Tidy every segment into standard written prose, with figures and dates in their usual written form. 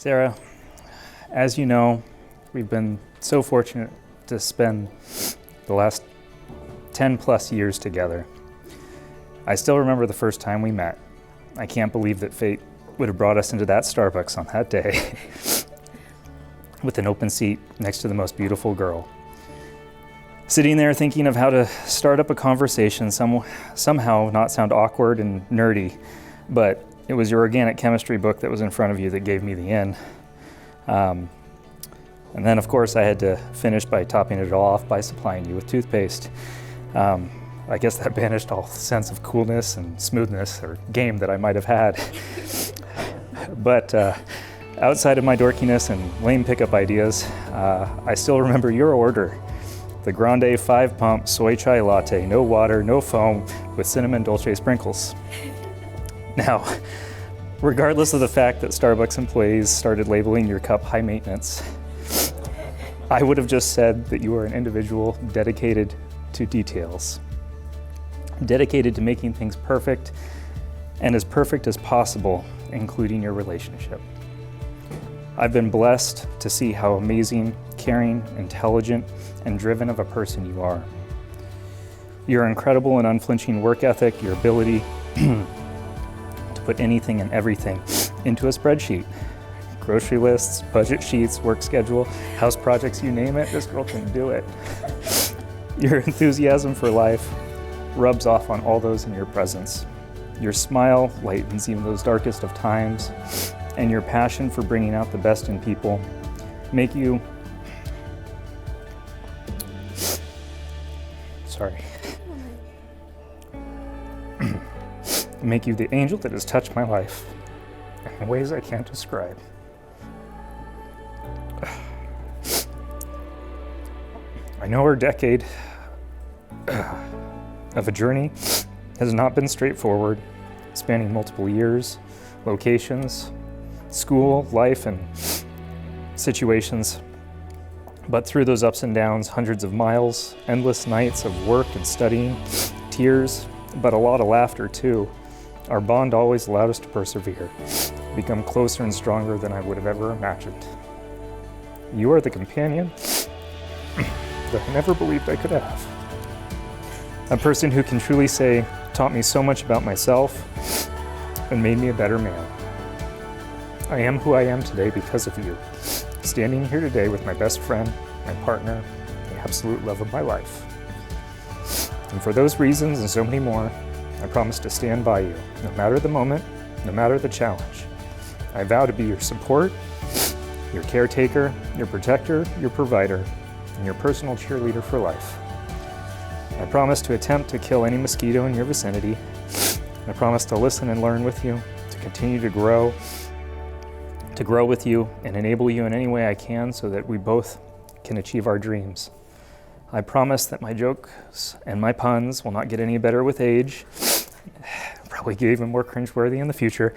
Sarah, as you know, we've been so fortunate to spend the last 10 plus years together. I still remember the first time we met. I can't believe that fate would have brought us into that Starbucks on that day with an open seat next to the most beautiful girl. Sitting there thinking of how to start up a conversation, somehow not sound awkward and nerdy, but it was your organic chemistry book that was in front of you that gave me the in. And then, of course, I had to finish by topping it all off by supplying you with toothpaste. I guess that banished all sense of coolness and smoothness or game that I might have had. But outside of my dorkiness and lame pickup ideas, I still remember your order. The Grande 5-pump soy chai latte, no water, no foam, with cinnamon dolce sprinkles. Now, regardless of the fact that Starbucks employees started labeling your cup high maintenance, I would have just said that you are an individual dedicated to details, dedicated to making things perfect and as perfect as possible, including your relationship. I've been blessed to see how amazing, caring, intelligent, and driven of a person you are. Your incredible and unflinching work ethic, your ability to put anything and everything into a spreadsheet. Grocery lists, budget sheets, work schedule, house projects, you name it, this girl can do it. Your enthusiasm for life rubs off on all those in your presence. Your smile lightens even those darkest of times, and your passion for bringing out the best in people make you make you the angel that has touched my life in ways I can't describe. I know our decade of a journey has not been straightforward, spanning multiple years, locations, school, life, and situations. But through those ups and downs, hundreds of miles, endless nights of work and studying, tears, but a lot of laughter too, our bond always allowed us to persevere, become closer and stronger than I would have ever imagined. You are the companion that I never believed I could have. A person who can truly say, taught me so much about myself and made me a better man. I am who I am today because of you. Standing here today with my best friend, my partner, the absolute love of my life. And for those reasons and so many more, I promise to stand by you, no matter the moment, no matter the challenge. I vow to be your support, your caretaker, your protector, your provider, and your personal cheerleader for life. I promise to attempt to kill any mosquito in your vicinity. I promise to listen and learn with you, to continue to grow with you and enable you in any way I can so that we both can achieve our dreams. I promise that my jokes and my puns will not get any better with age. Probably get even more cringeworthy in the future.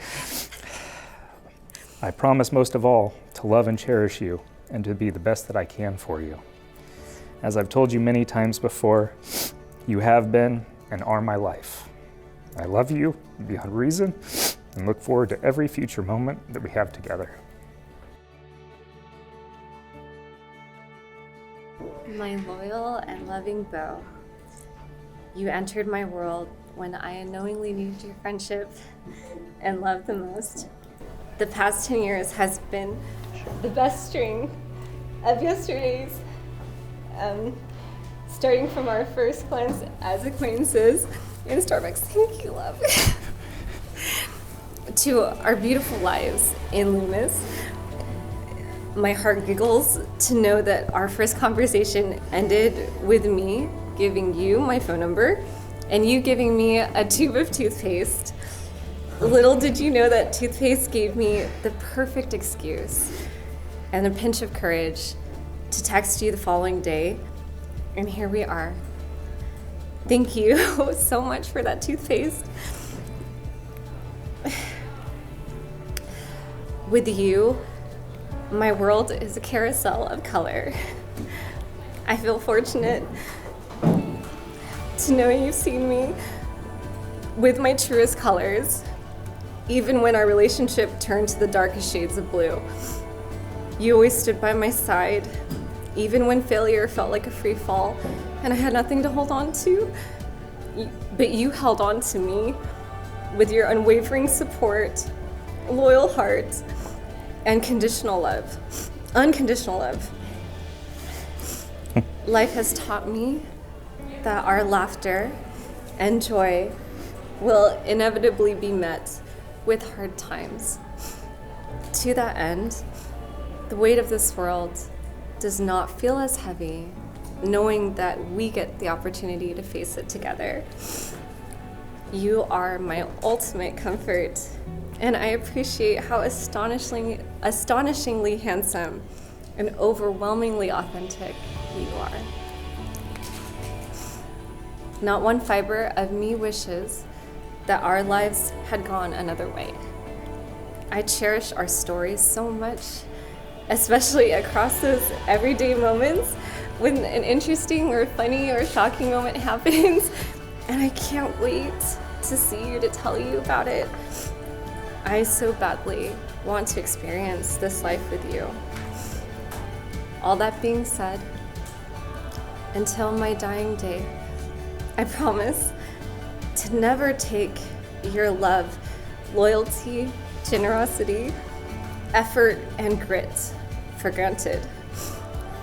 I promise most of all to love and cherish you and to be the best that I can for you. As I've told you many times before, you have been and are my life. I love you beyond reason and look forward to every future moment that we have together. My loyal and loving Beau, you entered my world when I unknowingly needed your friendship and love the most. The past 10 years has been the best string of yesterdays, starting from our first glance as acquaintances in Starbucks, thank you, love, to our beautiful lives in Loomis. My heart giggles to know that our first conversation ended with me giving you my phone number and you giving me a tube of toothpaste. Little did you know that toothpaste gave me the perfect excuse and a pinch of courage to text you the following day, and here we are. Thank you so much for that toothpaste. With you, my world is a carousel of color. I feel fortunate to know you've seen me with my truest colors even when our relationship turned to the darkest shades of blue. You always stood by my side, even when failure felt like a free fall and I had nothing to hold on to. But you held on to me with your unwavering support, loyal heart, and unconditional love. Life has taught me that our laughter and joy will inevitably be met with hard times. To that end, the weight of this world does not feel as heavy, knowing that we get the opportunity to face it together. You are my ultimate comfort, and I appreciate how astonishingly handsome and overwhelmingly authentic you are. Not one fiber of me wishes that our lives had gone another way. I cherish our stories so much, especially across those everyday moments when an interesting or funny or shocking moment happens, and I can't wait to see you, to tell you about it. I so badly want to experience this life with you. All that being said, until my dying day, I promise to never take your love, loyalty, generosity, effort, and grit for granted.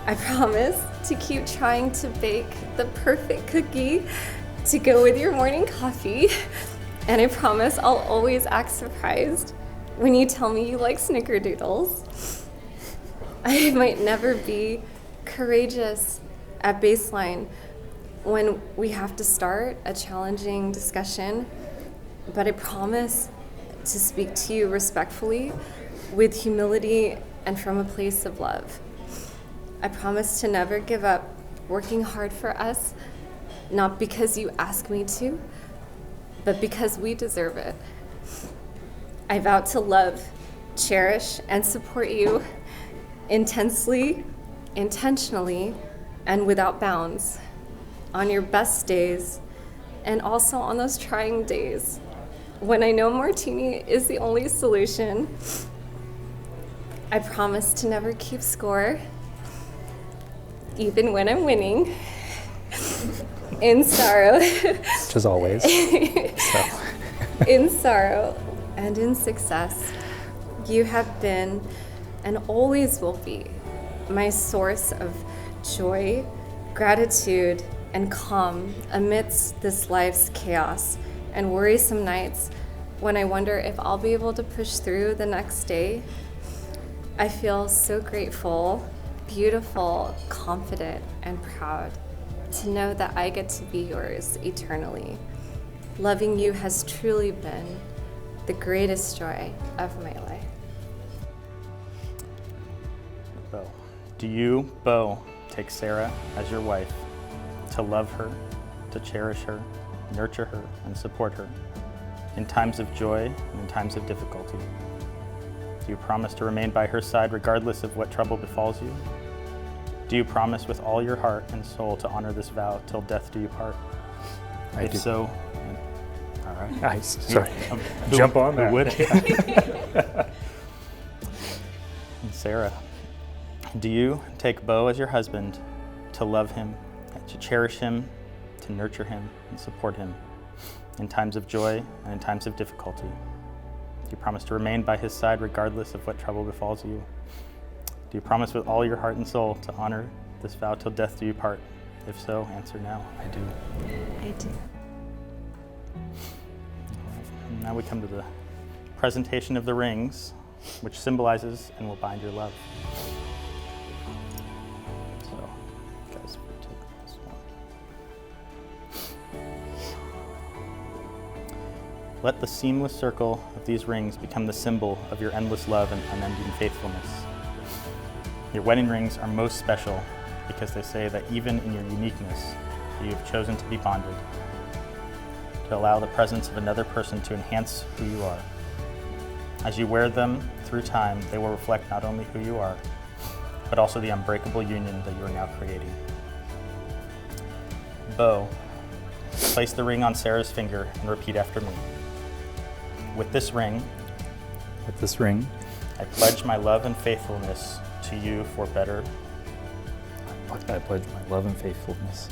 I promise to keep trying to bake the perfect cookie to go with your morning coffee. And I promise I'll always act surprised when you tell me you like snickerdoodles. I might never be courageous at baseline when we have to start a challenging discussion, but I promise to speak to you respectfully, with humility, and from a place of love. I promise to never give up working hard for us, not because you ask me to, but because we deserve it. I vow to love, cherish, and support you intensely, intentionally, and without bounds, on your best days, and also on those trying days, when I know martini is the only solution. I promise to never keep score, even when I'm winning, in sorrow. Which is always. So. In sorrow and in success, you have been and always will be my source of joy, gratitude, and calm amidst this life's chaos and worrisome nights when I wonder if I'll be able to push through the next day. I feel so grateful, beautiful, confident, and proud to know that I get to be yours eternally. Loving you has truly been the greatest joy of my life. Beau. Do you, Beau, take Sarah as your wife, to love her, to cherish her, nurture her, and support her in times of joy and in times of difficulty? Do you promise to remain by her side regardless of what trouble befalls you? Do you promise with all your heart and soul to honor this vow till death do you part? I If do. so, all right. Nice. Sorry. Who- Jump on who that. would? And Sarah, do you take Beau as your husband, to love him, to cherish him, to nurture him, and support him in times of joy and in times of difficulty? Do you promise to remain by his side regardless of what trouble befalls you? Do you promise with all your heart and soul to honor this vow till death do you part? If so, answer now. I do. I do. And now we come to the presentation of the rings, which symbolizes and will bind your love. So, you guys take this one. Let the seamless circle of these rings become the symbol of your endless love and unending faithfulness. Your wedding rings are most special because they say that even in your uniqueness, you have chosen to be bonded, to allow the presence of another person to enhance who you are. As you wear them through time, they will reflect not only who you are, but also the unbreakable union that you are now creating. Beau, place the ring on Sarah's finger and repeat after me. With this ring, I pledge my love and faithfulness to you for better. I pledge my love and faithfulness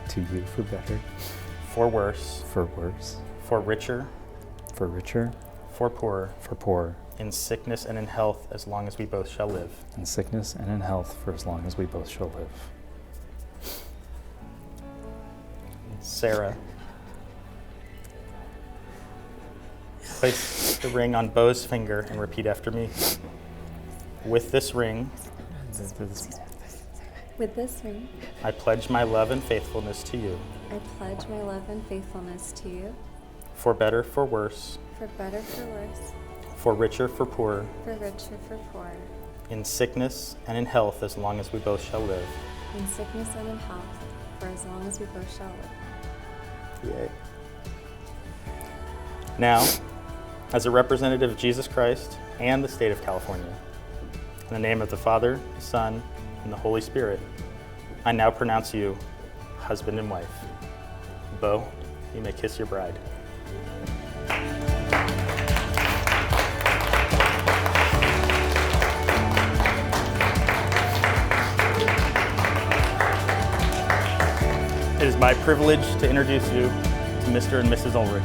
to you for better, For worse, for worse, for richer, for richer, for poorer, for poorer, in sickness and in health, as long as we both shall live. in sickness and in health, for as long as we both shall live. Sarah, place the ring on Beau's finger and repeat after me. With this ring, With this ring, I pledge my love and faithfulness to you. I pledge my love and faithfulness to you, For better, for worse, for better, for worse, for richer, for poorer, for richer, for poorer, in sickness and in health, as long as we both shall live. in sickness and in health, for as long as we both shall live. Yay. Now, as a representative of Jesus Christ and the state of California, in the name of the Father, the Son, and the Holy Spirit, I now pronounce you husband and wife. Beau, you may kiss your bride. It is my privilege to introduce you to Mr. and Mrs. Ulrich.